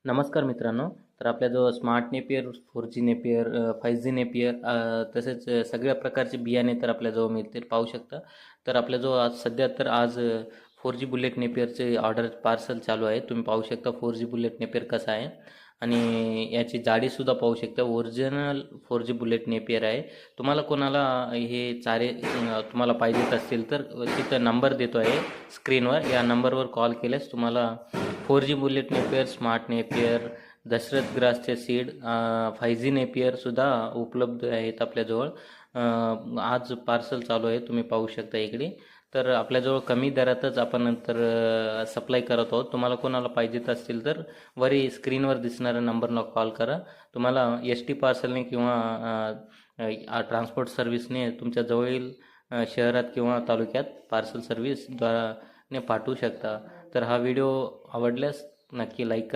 नमस्कार मित्रांनो. तर आपल्याजवळ smart Napier, 4G Napier, 5G Napier तसेच सगळ्या प्रकारचे बियाणे तर आपल्याजवळ मिळतील, पाहू शकता. तर आपल्याजवळ आज सध्या तर आज 4G बुलेट नेपियरचे ऑर्डर पार्सल चालू आहे. तुम्ही पाहू शकता 4G बुलेट नेपियर कसा आहे आणि याची जाडीसुद्धा पाहू शकता. ओरिजिनल 4G बुलेट नेपियर आहे. तुम्हाला कोणाला हे चारे तुम्हाला पाहिजेत असतील तर तिथं नंबर देतो आहे स्क्रीनवर. या नंबरवर कॉल केल्यास तुम्हाला 4G bullet napier, smart napier, Dasharath ग्रासचे सीड, 5G नेपियरसुद्धा उपलब्ध आहेत आपल्याजवळ. आज पार्सल चालू आहे, तुम्ही पाहू शकता इकडे. तर आपल्याजवळ कमी दरातच आपण नंतर सप्लाय करत आहोत. तुम्हाला कोणाला पाहिजेत असतील तर वरी स्क्रीनवर दिसणाऱ्या नंबरला कॉल करा. तुम्हाला ST पार्सलने किंवा ट्रान्सपोर्ट सर्व्हिसने तुमच्या जवळील शहरात किंवा तालुक्यात पार्सल सर्व्हिसद्वाराने पाठवू शकता. तर हा व्हिडिओ आवडल्यास नक्की लाईक करा.